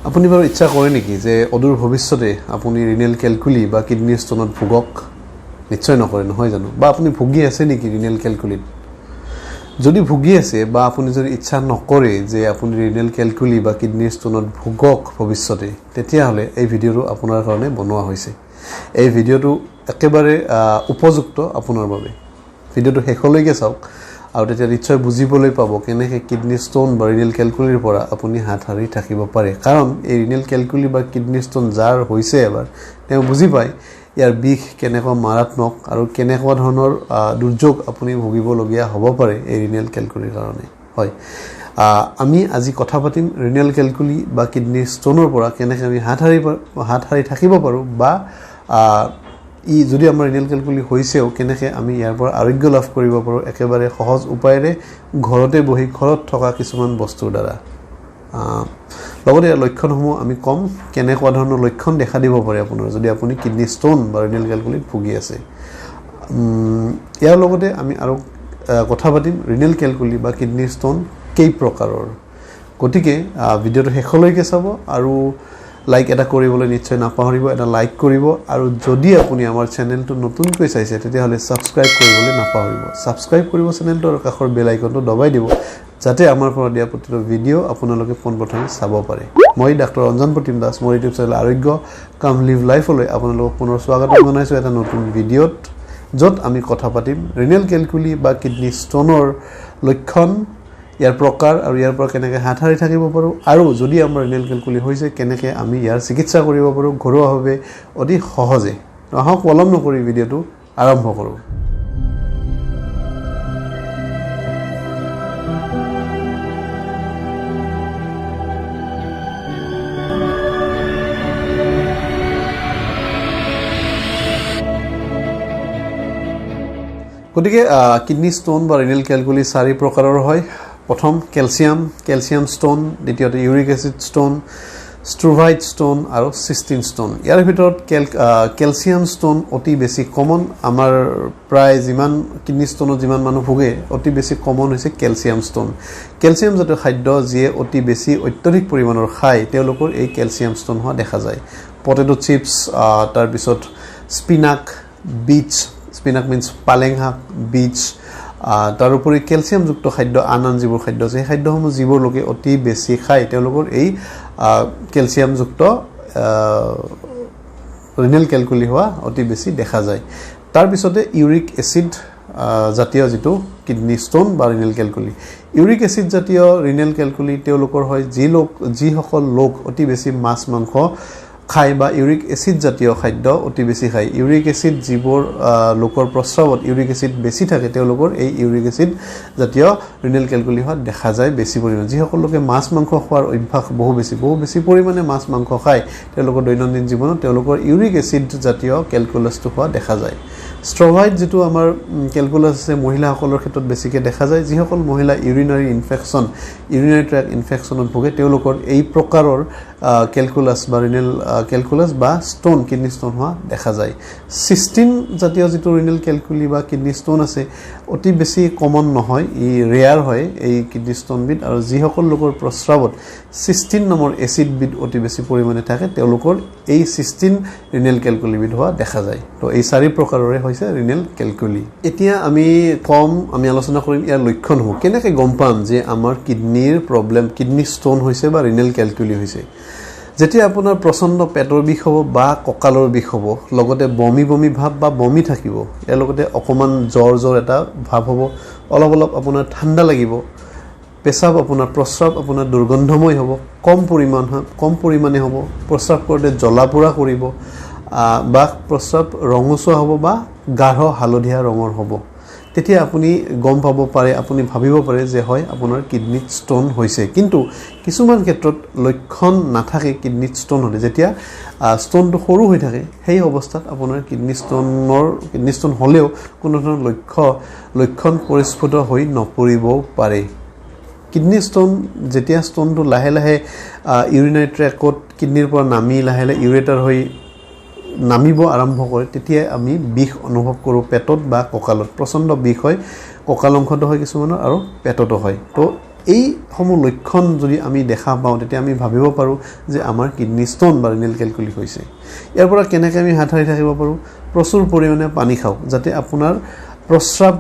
আপুনি বাৰু ইচ্ছা কৰে নেকি যে অদূৰ ভৱিষ্যতে আপুনি ৰিনেল ক্যালকুলি বা কিডনি ষ্টোনত ভুগক? নিশ্চয় নকৰে, নহয় জানো? বা আপুনি ভুগি আছে নেকি ৰিনেল ক্যালকুলিত? যদি ভুগি আছে বা আপুনি যদি ইচ্ছা নকৰে যে আপুনি ৰিনেল ক্যালকুলি বা কিডনি ষ্টোনত ভুগক ভৱিষ্যতে, তেতিয়াহ'লে এই ভিডিঅ'টো আপোনাৰ কাৰণে বনোৱা হৈছে। এই ভিডিঅ'টো একেবাৰে উপযুক্ত আপোনাৰ বাবে। ভিডিঅ'টো শেষলৈকে চাওক আৰু তেতিয়া নিশ্চয় বুজিবলৈ পাব কেনেকৈ কিডনি ষ্টোন বা ৰিনেল ক্যালকুলিৰ পৰা আপুনি হাত সাৰি থাকিব পাৰে। কাৰণ এই ৰিনেল ক্যালকুলি বা কিডনি ষ্টোন যাৰ হৈছে এবাৰ, তেওঁ বুজি পায় ইয়াৰ বিষ কেনেকুৱা মাৰাত্মক আৰু কেনেকুৱা ধৰণৰ দুৰ্যোগ আপুনি ভুগিবলগীয়া হ'ব পাৰে এই ৰিনেল ক্যালকুলিৰ কাৰণে। হয়, আমি আজি কথা পাতিম ৰিনেল ক্যালকুলি বা কিডনি ষ্টোনৰ পৰা কেনেকৈ আমি হাত সাৰি থাকিব পাৰোঁ, বা যদি আমাৰ ৰিনেল ক্যালকুলি হৈছেও কেনেকৈ আমি ইয়াৰ পৰা আৰোগ্য লাভ কৰিব পাৰোঁ একেবাৰে সহজ উপায়েৰে ঘৰতে বহি ঘৰত থকা কিছুমান বস্তুৰ দ্বাৰা। লগতে ইয়াৰ লক্ষণসমূহ আমি কম, কেনেকুৱা ধৰণৰ লক্ষণ দেখা দিব পাৰে আপোনাৰ যদি আপুনি কিডনি ষ্টোন বা ৰিনেল ক্যালকুলিত ভুগি আছে। ইয়াৰ লগতে আমি আৰু কথা পাতিম ৰিনেল ক্যালকুলি বা কিডনি ষ্টোন কেই প্ৰকাৰৰ। গতিকে ভিডিঅ'টো শেষলৈকে চাব আৰু লাইক এটা কৰিবলৈ নিশ্চয় নাপাহৰিব, এটা লাইক কৰিব। আৰু যদি আপুনি আমাৰ চেনেলটো নতুনকৈ চাইছে তেতিয়াহ'লে ছাবস্ক্ৰাইব কৰিবলৈ নাপাহৰিব। ছাবস্ক্ৰাইব কৰিব চেনেলটো আৰু কাষৰ বেল আইকনটো দবাই দিব, যাতে আমাৰ পৰা দিয়া প্ৰতিটো ভিডিঅ' আপোনালোকে পোনপ্ৰথমে চাব পাৰে। মই ডাক্তৰ ৰঞ্জন প্ৰতিম দাস, মোৰ ইউটিউব চেনেল আৰোগ্য কাম লিভ লাইফলৈ আপোনালোকক পুনৰ স্বাগতম জনাইছোঁ এটা নতুন ভিডিঅ'ত, য'ত আমি কথা পাতিম ৰিনেল ক্যালকুলি বা কিডনি ষ্টোনৰ লক্ষণ, ইয়াৰ প্ৰকাৰ আৰু ইয়াৰ পৰা কেনেকৈ হাত সাৰি থাকিব পাৰোঁ, আৰু যদি আমাৰ ৰিনেল ক্যালকুলি হৈছে কেনেকৈ আমি ইয়াৰ চিকিৎসা কৰিব পাৰোঁ ঘৰুৱাভাৱে অতি সহজে। আহক পলম নকৰি ভিডিঅ'টো আৰম্ভ কৰোঁ। গতিকে কিডনি ষ্টোন বা ৰিনেল ক্যালকুলি 4 প্ৰকাৰৰ হয়। প্ৰথম কেলছিয়াম ষ্টোন, দ্বিতীয়তে ইউৰিক এচিড ষ্টোন, ষ্ট্ৰোভাইড ষ্টোন আৰু চিষ্টিন ষ্টোন। ইয়াৰ ভিতৰত কেলছিয়াম ষ্টোন অতি বেছি কমন। আমাৰ প্ৰায় যিমান কিডনি ষ্টোনত যিমান মানুহ ভোগে অতি বেছি কমন হৈছে কেলছিয়াম ষ্টোন। কেলছিয়াম জাতীয় খাদ্য যিয়ে অতি বেছি অত্যধিক পৰিমাণৰ খায় তেওঁলোকৰ এই কেলছিয়াম ষ্টোন হোৱা দেখা যায়। পটেটো চিপছ, তাৰপিছত স্পিনাক, বিটছ, স্পিনাক মিন্স পালেং শাক, বিটছ, তাৰোপৰি কেলছিয়ামযুক্ত খাদ্য আন যিবোৰ খাদ্য আছে সেই খাদ্যসমূহ যিবোৰ লোকে অতি বেছি খায় তেওঁলোকৰ এই কেলছিয়ামযুক্ত ৰিনেল ক্যালকুলি হোৱা অতি বেছি দেখা যায়। তাৰপিছতে ইউৰিক এচিড জাতীয় যিটো কিডনি ষ্টোন বা ৰিনেল ক্যালকুলি। ইউৰিক এচিড জাতীয় ৰিনেল ক্যালকুলি তেওঁলোকৰ হয় যিসকল লোক অতি বেছি মাছ মাংস খায় বা ইউৰিক এচিড জাতীয় খাদ্য অতি বেছি খায়। ইউৰিক এচিড যিবোৰ লোকৰ প্ৰস্ৰাৱত ইউৰিক এচিড বেছি থাকে তেওঁলোকৰ এই ইউৰিক এচিড জাতীয় ৰিনেল ক্যালকুলি হোৱা দেখা যায় বেছি পৰিমাণে। যিসকল লোকে মাছ মাংস খোৱাৰ অভ্যাস বহু বেছি পৰিমাণে মাছ মাংস খায় তেওঁলোকৰ দৈনন্দিন জীৱনত তেওঁলোকৰ ইউৰিক এচিড জাতীয় ক্যালকুলাছটো হোৱা দেখা যায়। ষ্ট্ৰোভাইড যিটো আমাৰ ক্যালকুলাছ আছে মহিলাসকলৰ ক্ষেত্ৰত বেছিকৈ দেখা যায়। যিসকল মহিলা ইউৰিনাৰী ট্ৰেক ইনফেকশ্যনত ভোগে তেওঁলোকৰ এই প্ৰকাৰৰ ক্যালকুলাছ বা ৰিনেল ক্যালকুলাছ বা ষ্টোন কিডনি ষ্টোন হোৱা দেখা যায়। চিষ্টিন জাতীয় যিটো ৰিনেল ক্যালকুলি বা কিডনি ষ্টোন আছে অতি বেছি কমন নহয়, ই ৰেয়াৰ হয় এই কিডনি ষ্টোনবিধ। আৰু যিসকল লোকৰ প্ৰস্ৰাৱত চিষ্টিন নামৰ এচিডবিধ অতি বেছি পৰিমাণে থাকে তেওঁলোকৰ এই চিষ্টিন ৰিনেল ক্যালকুলিবিধ হোৱা দেখা যায়। তো এই 4 প্ৰকাৰৰে হৈছে ৰিনেল ক্যালকুলি। এতিয়া আমি আলোচনা কৰিম ইয়াৰ লক্ষণসমূহ। কেনেকৈ গম পাম যে আমাৰ কিডনিৰ প্ৰব্লেম, কিডনি ষ্টোন হৈছে বা ৰিনেল ক্যালকুলি হৈছে? যেতিয়া আপোনাৰ প্ৰচণ্ড পেটৰ বিষ হ'ব বা কঁকালৰ বিষ হ'ব, লগতে বমি ভাৱ বা বমি থাকিব, ইয়াৰ লগতে অকণমান জ্বৰ এটা ভাৱ হ'ব, অলপ আপোনাৰ ঠাণ্ডা লাগিব, প্ৰস্ৰাৱ আপোনাৰ দুৰ্গন্ধময় হ'ব, কম পৰিমাণে হ'ব, প্ৰস্ৰাৱ কৰোঁতে জ্বলা পোৰা কৰিব, বা প্ৰস্ৰাৱ ৰঙচুৱা হ'ব বা গাঢ় হালধীয়া ৰঙৰ হ'ব, তেতিয়া আপুনি গম পাব পাৰে, আপুনি ভাবিব পাৰে যে হয় আপোনাৰ কিডনিত ষ্টোন হৈছে। কিন্তু কিছুমান ক্ষেত্ৰত লক্ষণ নাথাকে কিডনিত ষ্টোন হ'লে। যেতিয়া ষ্টোনটো সৰু হৈ থাকে সেই অৱস্থাত আপোনাৰ কিডনি ষ্টোন হ'লেও কোনো ধৰণৰ লক্ষণ পৰিস্ফুট হৈ নপৰিবও পাৰে। কিডনি ষ্টোন যেতিয়া ষ্টোনটো লাহে লাহে ইউৰিনাৰী ট্ৰেকত কিডনিৰ পৰা নামি লাহে লাহে ইউৰেটাৰ হৈ নামিব আৰম্ভ কৰে তেতিয়া আমি বিষ অনুভৱ কৰোঁ পেটত বা কঁকালত। প্ৰচণ্ড বিষ হয়, কঁকাল অংশতো হয় কিছুমানৰ আৰু পেটতো হয়। তো এইসমূহ লক্ষণ যদি আমি দেখা পাওঁ তেতিয়া আমি ভাবিব পাৰোঁ যে আমাৰ কিডনি ষ্টোন বা ৰিনেল কেলকুলি হৈছে। ইয়াৰ পৰা কেনেকৈ আমি হাত সাৰি থাকিব পাৰোঁ? প্ৰচুৰ পৰিমাণে পানী খাওক, যাতে আপোনাৰ প্ৰস্ৰাৱ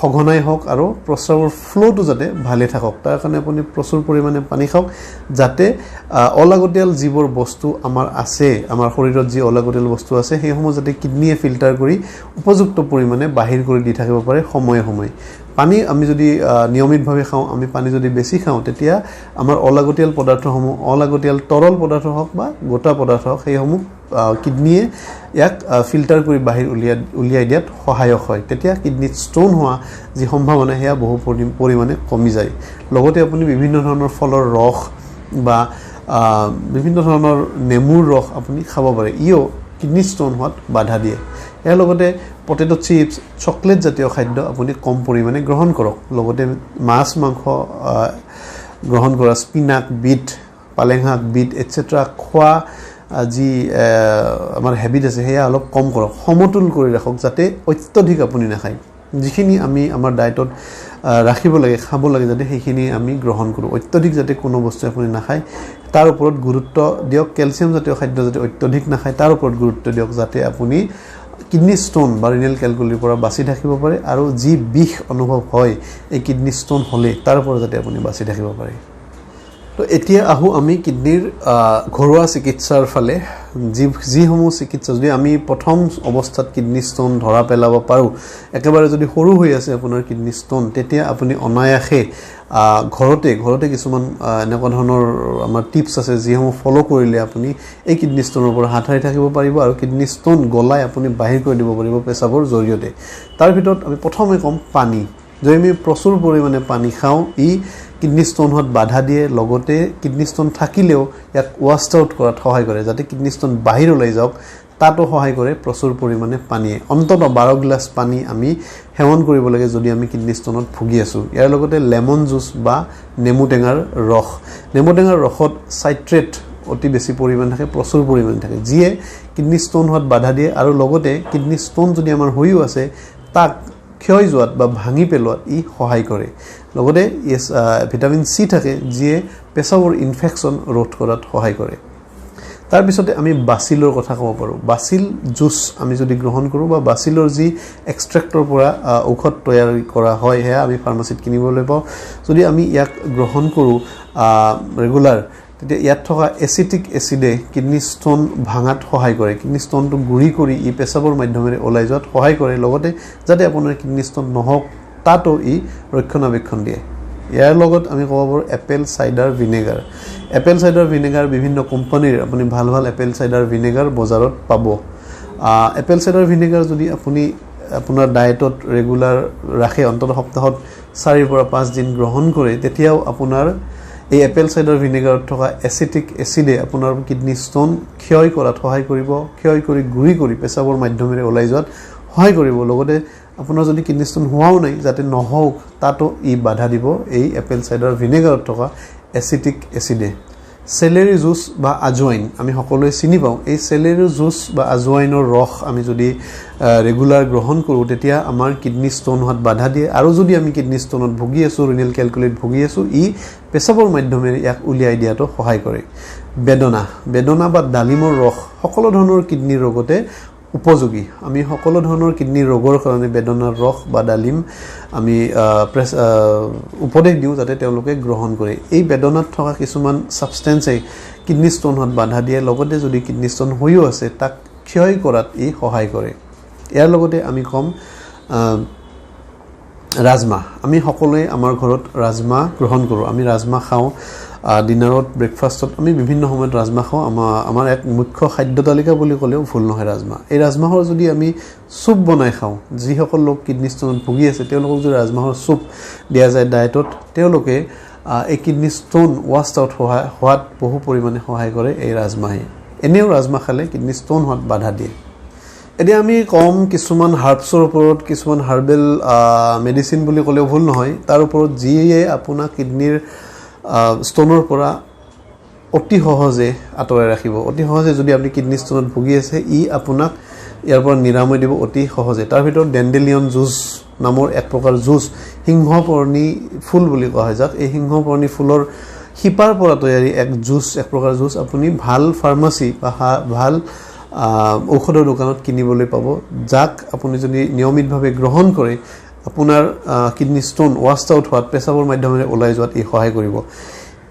সঘনাই হওক আৰু প্ৰস্ৰাৱৰ ফ্ল'টো যাতে ভালে থাকক। তাৰ কাৰণে আপুনি প্ৰচুৰ পৰিমাণে পানী খাওক, যাতে অলাগতিয়াল যিবোৰ বস্তু আমাৰ আছে, আমাৰ শৰীৰত যি অলাগতিয়াল বস্তু আছে সেইসমূহ যাতে কিডনীয়ে ফিল্টাৰ কৰি উপযুক্ত পৰিমাণে বাহিৰ কৰি দি থাকিব পাৰে সময়ে সময়ে। পানী আমি যদি নিয়মিতভাৱে খাওঁ, আমি পানী যদি বেছি খাওঁ, তেতিয়া আমাৰ অলাগতিয়াল পদাৰ্থসমূহ, অলাগতিয়াল তৰল পদাৰ্থ হওক বা গোটা পদাৰ্থ হওক, সেইসমূহ কিডনীয়ে ইয়াক ফিল্টাৰ কৰি বাহিৰ উলিয়াই দিয়াত সহায়ক হয়। তেতিয়া কিডনীত ষ্টোন হোৱা যি সম্ভাৱনা সেয়া বহু পৰিমাণে কমি যায়। লগতে আপুনি বিভিন্ন ধৰণৰ ফলৰ ৰস বা বিভিন্ন ধৰণৰ নেমুৰ ৰস আপুনি খাব পাৰে, ইও কিডনী ষ্টোন হোৱাত বাধা দিয়ে। ইয়াৰ লগতে পটেটো চিপছ, চকলেট জাতীয় খাদ্য আপুনি কম পৰিমাণে গ্ৰহণ কৰক। লগতে মাছ মাংস গ্ৰহণ কৰা, স্পিনাক, বিট, পালেং শাক, বিট এটচেট্ৰা খোৱা যি আমাৰ হেবিট আছে সেয়া অলপ কম কৰক, সমতুল কৰি ৰাখক, যাতে অত্যধিক আপুনি নাখায়। যিখিনি আমি আমাৰ ডায়েটত ৰাখিব লাগে, খাব লাগে, যাতে সেইখিনি আমি গ্ৰহণ কৰোঁ। অত্যধিক যাতে কোনো বস্তু আপুনি নাখায় তাৰ ওপৰত গুৰুত্ব দিয়ক। কেলছিয়াম জাতীয় খাদ্য যাতে অত্যধিক নাখায় তাৰ ওপৰত গুৰুত্ব দিয়ক, যাতে আপুনি কিডনী ষ্টোন বা ৰিনেল কেলকুলিৰ পৰা বাচি থাকিব পাৰে আৰু যি বিষ অনুভৱ হয় এই কিডনী ষ্টোন হ'লে তাৰ পৰা যাতে আপুনি বাচি থাকিব পাৰে। তো এতিয়া আহোঁ আমি কিডনীৰ ঘৰুৱা চিকিৎসাৰ ফালে। যিসমূহ চিকিৎসা যদি আমি প্ৰথম অৱস্থাত কিডনী ষ্টোন ধৰা পেলাব পাৰোঁ, একেবাৰে যদি সৰু হৈ আছে আপোনাৰ কিডনী ষ্টোন, তেতিয়া আপুনি অনায়াসে ঘৰতে কিছুমান এনেকুৱা ধৰণৰ আমাৰ টিপছ আছে যিসমূহ ফ'ল' কৰিলে আপুনি এই কিডনী ষ্টোনৰ পৰা হাত সাৰি থাকিব পাৰিব আৰু কিডনী ষ্টোন গলাই আপুনি বাহিৰ কৰি দিব পাৰিব পেচাবৰ জৰিয়তে। তাৰ ভিতৰত আমি প্ৰথমে ক'ম পানী। যদি আমি প্ৰচুৰ পৰিমাণে পানী খাওঁ, ই কিডনী ষ্টোন হোৱাত বাধা দিয়ে। লগতে কিডনী ষ্টোন থাকিলেও ইয়াক ৱাশ্ড আউট কৰাত সহায় কৰে, যাতে কিডনী ষ্টোন বাহিৰ ওলাই যাওক তাতো সহায় কৰে প্ৰচুৰ পৰিমাণে পানীয়ে। অন্ততঃ 12 গিলাচ পানী আমি সেৱন কৰিব লাগে যদি আমি কিডনী ষ্টোনত ভুগি আছোঁ। ইয়াৰ লগতে লেমন জুচ বা নেমু টেঙাৰ ৰস। নেমু টেঙাৰ ৰসত চাইট্ৰেট অতি বেছি পৰিমাণ থাকে, প্ৰচুৰ পৰিমাণ থাকে, যিয়ে কিডনী ষ্টোন হোৱাত বাধা দিয়ে আৰু লগতে কিডনী ষ্টোন যদি আমাৰ হৈও আছে তাক ক্ষয় যোৱাত বা ভাঙি পেলোৱাত ই সহায় কৰে। লগতে ভিটামিন চি থাকে, যিয়ে পেচাবৰ ইনফেকশ্যন ৰোধ কৰাত সহায় কৰে। তাৰপিছতে আমি বাচিলৰ কথা ক'ব পাৰোঁ। বাচিল জুচ আমি যদি গ্ৰহণ কৰোঁ বা বাচিলৰ যি এক্সট্ৰেক্টৰ পৰা ঔষধ তৈয়াৰ কৰা হয় সেয়া আমি ফাৰ্মাচীত কিনিবলৈ পাওঁ। যদি আমি ইয়াক গ্ৰহণ কৰোঁ ৰেগুলাৰ, তেতিয়া ইয়াত থকা এচিটিক এচিডে কিডনী ষ্টোন ভাঙাত সহায় কৰে। কিডনী ষ্টোনটো গুৰি কৰি ই পেচাবৰ মাধ্যমেৰে ওলাই যোৱাত সহায় কৰে। লগতে যাতে আপোনাৰ কিডনী ষ্টোন নহওক তাতো ই ৰক্ষণাবেক্ষণ দিয়ে। ইয়াৰ লগত আমি ক'ব পাৰোঁ Apple cider vinegar. Apple cider vinegar বিভিন্ন কোম্পানীৰ আপুনি ভাল এপেল চাইডাৰ ভিনেগাৰ বজাৰত পাব। এপেল চাইডাৰ ভিনেগাৰ যদি আপুনি আপোনাৰ ডায়েটত ৰেগুলাৰ ৰাখে, অন্ততঃ সপ্তাহত 4 পৰা 5 দিন গ্ৰহণ কৰে, তেতিয়াও আপোনাৰ এই এপেল চাইডাৰ ভিনেগাৰত থকা এচিটিক এচিডে আপোনাৰ কিডনী ষ্টোন ক্ষয় কৰাত সহায় কৰিব, ক্ষয় কৰি গুৰি কৰি পেচাবৰ মাধ্যমেৰে ওলাই যোৱাত সহায় কৰিব। লগতে আপোনাৰ যদি কিডনী ষ্টোন হোৱাও নাই, যাতে নহওক তাতো ই বাধা দিব এই এপেল চাইডাৰ ভিনেগাৰত থকা এচিটিক এচিডে। চেলেৰী জুচ বা আজৱাইন আমি সকলোৱে চিনি পাওঁ। এই চেলেৰী জুচ বা আজৱাইনৰ ৰস আমি যদি ৰেগুলাৰ গ্ৰহণ কৰোঁ, তেতিয়া আমাৰ কিডনী ষ্টোন হোৱাত বাধা দিয়ে। আৰু যদি আমি কিডনী ষ্টোনত ভুগি আছোঁ, ৰিনেল কেলকুলিত ভুগি আছোঁ, ই পেচাবৰ মাধ্যমেৰে ইয়াক উলিয়াই দিয়াটো সহায় কৰে। বেদনা বা ডালিমৰ ৰস সকলো ধৰণৰ কিডনী ৰোগতে উপযোগী। আমি সকলো ধৰণৰ কিডনী ৰোগৰ কাৰণে বেদনাৰ ৰস বা ডালিম আমি উপদেশ দিওঁ যাতে তেওঁলোকে গ্ৰহণ কৰে। এই বেদনাত থকা কিছুমান ছাবষ্টেঞ্চে কিডনী ষ্টোন হোৱাত বাধা দিয়ে। লগতে যদি কিডনী ষ্টোন হৈও আছে তাক ক্ষয় কৰাত ই সহায় কৰে। ইয়াৰ লগতে আমি ক'ম ৰাজমাহ। আমি সকলোৱে আমাৰ ঘৰত ৰাজমাহ গ্ৰহণ কৰোঁ। আমি ৰাজমাহ খাওঁ ডিনাৰত, ব্ৰেকফাষ্টত আমি বিভিন্ন সময়ত ৰাজমাহ খাওঁ। আমাৰ এক মুখ্য খাদ্য তালিকা বুলি ক'লেও ভুল নহয় ৰাজমাহ। এই ৰাজমাহৰ যদি আমি চুপ বনাই খাওঁ, যিসকল লোক কিডনী ষ্টোনত ভুগি আছে তেওঁলোকক যদি ৰাজমাহৰ চুপ দিয়া যায় ডায়েটত, তেওঁলোকে এই কিডনী ষ্টোন ৱাশ্ড আউট হোৱাত বহু পৰিমাণে সহায় কৰে এই ৰাজমাহে। এনেও ৰাজমাহ খালে কিডনী ষ্টোন হোৱাত বাধা দিয়ে। এতিয়া আমি কম কিছুমান হাৰ্বছৰ ওপৰত, কিছুমান হাৰ্বেল মেডিচিন বুলি ক'লেও ভুল নহয়, তাৰ ওপৰত যিয়ে আপোনাক কিডনীৰ ষ্টোনৰ পৰা অতি সহজে আঁতৰাই ৰাখিব। অতি সহজে যদি আপুনি কিডনী ষ্টোনত ভুগি আছে, ই আপোনাক ইয়াৰ পৰা নিৰাময় দিব অতি সহজে তাৰ ভিতৰত ডেন্ডেলিয়ন জুচ নামৰ এক প্ৰকাৰ জুচ সিংহপৰ্ণী ফুল বুলি কোৱা হয় যাক এই সিংহপৰ্ণী ফুলৰ শিপাৰ পৰা তৈয়াৰী এক জুচ এক প্ৰকাৰ জুচ আপুনি ভাল ফাৰ্মাসী বা ভাল ঔষধৰ দোকানত কিনিবলৈ পাব যাক আপুনি যদি নিয়মিতভাৱে গ্ৰহণ কৰে আপোনাৰ কিডনি ষ্টোন ৱাশ্ড আউট হোৱাত পেছাবৰ মাধ্যমেৰে ওলাই যোৱাত ই সহায় কৰিব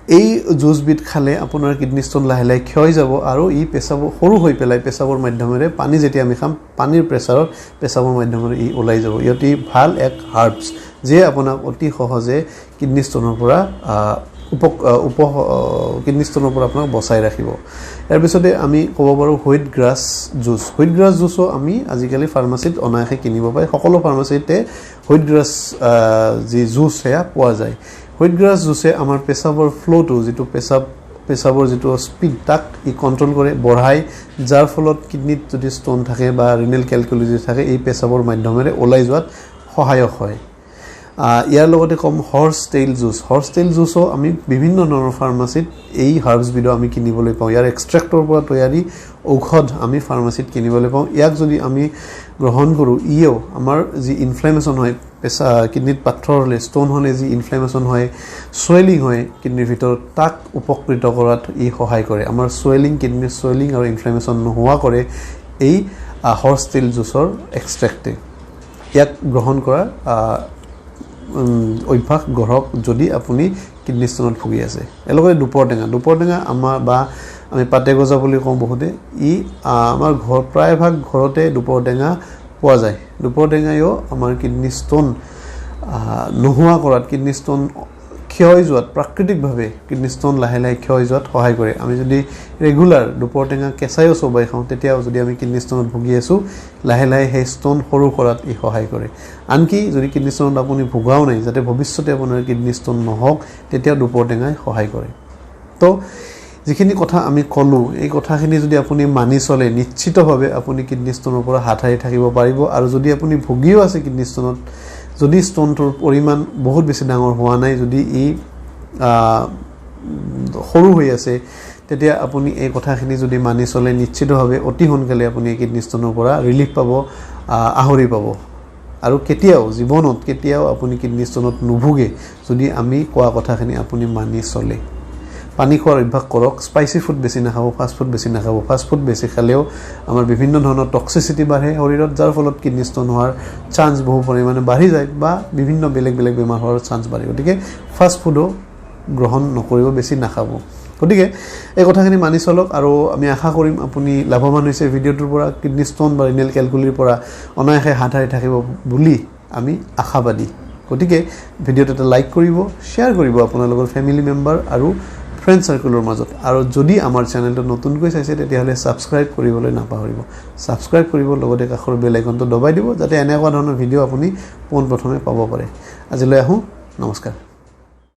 এই জুচবিধ খালে আপোনাৰ কিডনি ষ্টোন লাহে লাহে ক্ষয় যাব আৰু ই পেছাবৰ সৰু হৈ পেলাই পেছাবৰ মাধ্যমেৰে পানী যেতিয়া আমি খাম পানীৰ প্ৰেছাৰত পেছাবৰ মাধ্যমেৰে ই ওলাই যাব ইয়তি ভাল এক হাৰ্বছ যে আপোনাক অতি সহজে কিডনি ষ্টোনৰ পৰা কিডনি ষ্টোনৰ পৰা আপোনাক বচাই ৰাখিব ইয়াৰ পিছতে আমি ক'ব পাৰোঁ হুইট গ্ৰাছ জুচো আমি আজিকালি ফাৰ্মাচীত অনায়াসে কিনিব পায় সকলো ফাৰ্মাচীতে হুইট গ্ৰাছ যি জুচ সেয়া পোৱা যায় হুইট গ্ৰাছ জুচে আমাৰ পেছাবৰ ফ্ল'টো যিটো পেছাবৰ যিটো স্পীড তাক ই কণ্ট্ৰল কৰে বঢ়ায় যাৰ ফলত কিডনিত যদি ষ্টোন থাকে বা ৰিনেল কেলকুলি যদি থাকে এই পেছাবৰ মাধ্যমেৰে ওলাই যোৱাত সহায়ক হয় ইয়াৰ লগতে কম হৰ্স টেইল জুচো আমি বিভিন্ন ধৰণৰ ফাৰ্মাচীত এই হাৰ্বছবিধ আমি কিনিবলৈ পাওঁ ইয়াৰ এক্সট্ৰেক্টৰ পৰা তৈয়াৰী ঔষধ আমি ফাৰ্মাচীত কিনিবলৈ পাওঁ ইয়াক যদি আমি গ্ৰহণ কৰোঁ ইও আমাৰ যি ইনফ্লেমেশ্যন হয় কিডনিত পাথৰ হ'লে ষ্টোন হ'লে যি ইনফ্লেমেশ্যন হয় সোয়েলিং হয় কিডনিৰ ভিতৰত তাক উপকৃত কৰাত ই সহায় কৰে আমাৰ কিডনিৰ সোয়েলিং আৰু ইনফ্লেমেশ্যন নোহোৱা কৰে এই হৰ্স টেইল জুচৰ এক্সট্ৰেক্টে ইয়াক গ্ৰহণ কৰা অভ্যাস গঢ়ক যদি আপুনি কিডনি ষ্টোনত ভুগি আছে এলগতে দুপৰ টেঙা আমাৰ বা আমি পাতে গজা বুলি কওঁ বহুতে ই আমাৰ প্ৰায়ভাগ ঘৰতে দুপৰ টেঙা পোৱা যায় দুপৰ টেঙায়ো আমাৰ কিডনি ষ্টোন নোহোৱা কৰাত কিডনি ষ্টোন ক্ষয় যোৱাত প্ৰাকৃতিকভাৱে কিডনি ষ্টোন লাহে লাহে ক্ষয় যোৱাত সহায় কৰে আমি যদি ৰেগুলাৰ দুপৰ টেঙা কেঁচাইও চবাই খাওঁ তেতিয়াও যদি আমি কিডনি ষ্টোনত ভুগি আছোঁ লাহে লাহে সেই ষ্টোন সৰু কৰাত ই সহায় কৰে আনকি যদি কিডনি ষ্টোনত আপুনি ভোগাও নাই যাতে ভৱিষ্যতে আপোনাৰ কিডনি ষ্টোন নহওক তেতিয়া দুপৰ টেঙাই সহায় কৰে তো যিখিনি কথা আমি ক'লোঁ এই কথাখিনি যদি আপুনি মানি চলে নিশ্চিতভাৱে আপুনি কিডনি ষ্টোনৰ পৰা হাত সাৰি থাকিব পাৰিব আৰু যদি আপুনি ভুগিও আছে কিডনি ষ্টোনত যদি ষ্টোনটোৰ পৰিমাণ বহুত বেছি ডাঙৰ হোৱা নাই যদি ই সৰু হৈ আছে তেতিয়া আপুনি এই কথাখিনি যদি মানি চলে নিশ্চিতভাৱে অতি সোনকালে আপুনি কিডনি ষ্টোনৰ পৰা ৰিলিফ পাব আহৰি পাব আৰু জীৱনত কেতিয়াও আপুনি কিডনি ষ্টোনত নুভুগে যদি আমি কোৱা কথাখিনি আপুনি মানি চলে পানী খোৱাৰ অভ্যাস কৰক স্পাইচি ফুড বেছি নাখাব ফাষ্ট ফুড বেছি খালেও আমাৰ বিভিন্ন ধৰণৰ টক্সিচিটি বাঢ়ে শৰীৰত যাৰ ফলত কিডনি ষ্টোন হোৱাৰ চান্স বহু পৰিমাণে বাঢ়ি যায় বা বিভিন্ন বেলেগ বেমাৰ হোৱাৰ চান্স বাঢ়ে গতিকে ফাষ্ট ফুডো গ্ৰহণ নকৰিব বেছি নাখাব গতিকে এই কথাখিনি মানি চলক আৰু আমি আশা কৰিম আপুনি লাভৱান হৈছে ভিডিঅ'টোৰ পৰা কিডনি ষ্টোন বা ৰিনেল কেলকুলিৰ পৰা অনায়াসে হাত সাৰি থাকিব বুলি আমি আশাবাদী গতিকে ভিডিঅ'টো এটা লাইক কৰিব শ্বেয়াৰ কৰিব আপোনালোকৰ ফেমিলি মেম্বাৰ আৰু ফ্ৰেণ্ড সাৰ্কেলৰ মাজত আৰু যদি আমাৰ চেনেলটো নতুনকৈ চাইছে তেতিয়াহ'লে সাবস্ক্ৰাইব কৰিবলৈ নাপাহৰিব সাবস্ক্ৰাইব কৰিব লগতে কাষৰ বেল আইকনটো দবাই দিব যাতে এনেকুৱা ধৰণৰ ভিডিঅ' আপুনি পোনপ্ৰথমে পাব পাৰে আজিলৈ আহোঁ নমস্কাৰ